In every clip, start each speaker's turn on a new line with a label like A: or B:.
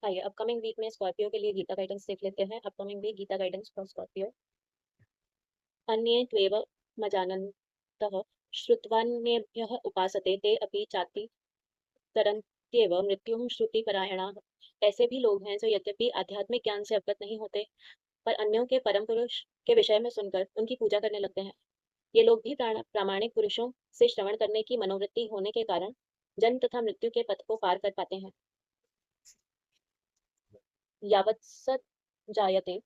A: आइए upcoming week में Scorpio के लिए गीता गाइडेंस देख लेते हैं। Upcoming week Gita guidance for Scorpio. अन्ये त्वेव मजानन्तः श्रुत्वान्येभ्यः उपासते ते अपि चाति तरन्त्येव मृत्युं श्रुतिपरायणाः। ऐसे भी लोग हैं जो यद्यपि आध्यात्मिक ज्ञान से अवगत नहीं होते, पर अन्यों के परम पुरुष के विषय में सुनकर उनकी पूजा करने लगते हैं। ये लोग भी प्रामाणिक पुरुषों से श्रवण करने की मनोवृत्ति होने के कारण जन्म तथा मृत्यु के पथ को पार कर पाते हैं। यावत्सत् जायते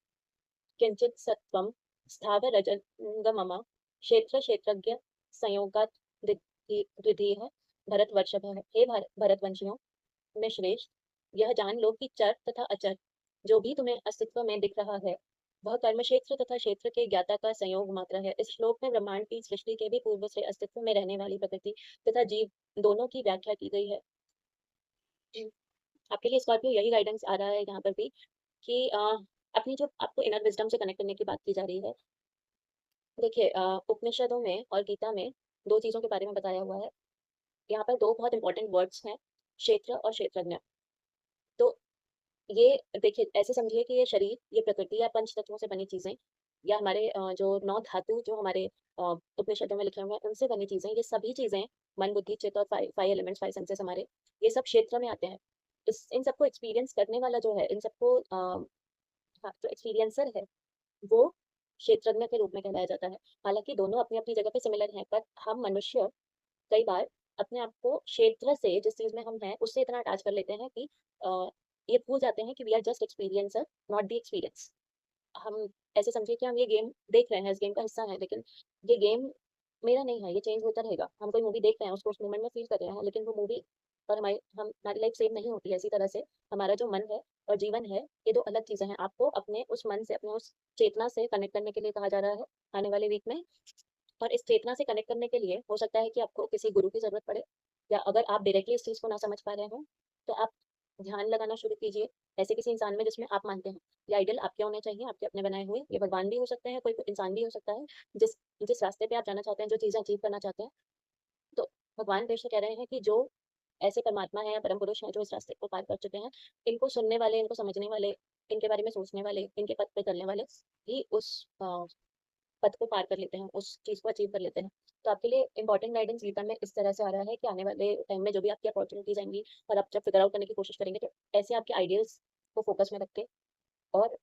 A: किंचित सत्वं स्थावरजंगमम क्षेत्र क्षेत्रज्ञ संयोगात द्विधीह भरतवर्षभ। हे भरतवंशियों में श्रेष्ठ, यह जान लो कि चर तथा अचर जो भी तुम्हें अस्तित्व में दिख रहा है, वह कर्म क्षेत्र तथा क्षेत्र के ज्ञाता का संयोग मात्र है। इस श्लोक में ब्रह्मांड की सृष्टि के भी पूर्व से अस्तित्व में रहने वाली प्रकृति तथा जीव दोनों की व्याख्या की गई है। आपके लिए स्कॉर्पियो यही गाइडेंस आ रहा है यहाँ पर भी कि अपनी जो आपको इनर विजडम से कनेक्ट करने की बात की जा रही है। देखिए उपनिषदों में और गीता में दो चीज़ों के बारे में बताया हुआ है। यहाँ पर दो बहुत इंपॉर्टेंट वर्ड्स हैं, क्षेत्र और क्षेत्रज्ञ। तो ये देखिए ऐसे समझिए कि ये शरीर, ये प्रकृति या पंच तत्वों से बनी चीज़ें या हमारे जो 9 धातु जो हमारे उपनिषदों में लिखे हुए हैं उनसे बनी चीज़ें, ये सभी चीज़ें मन, बुद्धि, चित्त और 5 एलिमेंट्स, 5 सेंसेस हमारे, ये सब क्षेत्र में आते हैं। इस इन सबको एक्सपीरियंस करने वाला जो है, इन सबको हाँ, जो एक्सपीरियंसर है वो क्षेत्रज्ञ के रूप में कहलाया जाता है। हालाँकि दोनों अपनी-अपनी जगह पे सिमिलर हैं, पर हम मनुष्य कई बार अपने आप को क्षेत्र से, जिस चीज़ में हम हैं, उससे इतना अटैच कर लेते हैं कि ये भूल जाते हैं कि we are just experiencer, not the experience. हम ऐसे समझिए कि हम ये गेम देख रहे हैं, इस गेम का हिस्सा हैं, लेकिन ये गेम मेरा नहीं है, ये चेंज होता रहेगा। हम कोई मूवी देख रहे हैं, उसको उस मोमेंट में फ़ील कर रहे हैं, लेकिन वो मूवी और हमारी लाइफ़ सेम नहीं होती है। इसी तरह से हमारा जो मन है और जीवन है, ये 2 अलग चीज़ें हैं। आपको अपने उस मन से, अपने उस चेतना से कनेक्ट करने के लिए कहा जा रहा है आने वाले वीक में। और इस चेतना से कनेक्ट करने के लिए हो सकता है कि आपको किसी गुरु की ज़रूरत पड़े, या अगर आप डायरेक्टली इस चीज़ को ना समझ पा रहे हों, तो आप ध्यान लगाना शुरू कीजिए ऐसे किसी इंसान में जिसमें आप मानते हैं। ये आइडल आपके होने चाहिए, आपके अपने बनाए हुए। ये भगवान भी हो सकते हैं, कोई इंसान भी हो सकता है, जिस जिस रास्ते पे आप जाना चाहते हैं, जो चीज़ें अचीव करना चाहते हैं। तो भगवान कृष्ण कह रहे हैं कि जो ऐसे परमात्मा हैं या परम पुरुष हैं जो इस रास्ते को पार कर चुके हैं, इनको सुनने वाले, इनको समझने वाले, इनके बारे में सोचने वाले, इनके पथ पे चलने वाले ही उस पथ को पार कर लेते हैं, उस चीज़ को अचीव कर लेते हैं। तो आपके लिए इम्पोर्टेंट गाइडेंस गीता में इस तरह से आ रहा है कि आने वाले टाइम में जो भी आपकी अपॉर्च्युनिटीज़ आएँगी और आप जब फिगर आउट करने की कोशिश करेंगे, तो ऐसे आपके आइडियल्स को फोकस में रख के और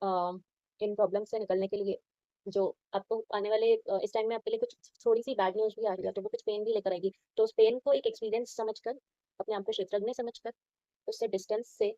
A: इन प्रॉब्लम से निकलने के लिए जो आपको आने वाले इस टाइम में आपके लिए कुछ थोड़ी-सी बैड न्यूज़ भी आ रही है, तो वो कुछ पेन भी लेकर आएगी। तो उस पेन को एक एक्सपीरियंस समझकर, अपने आप को क्षेत्रज्ञ समझकर, उससे डिस्टेंस से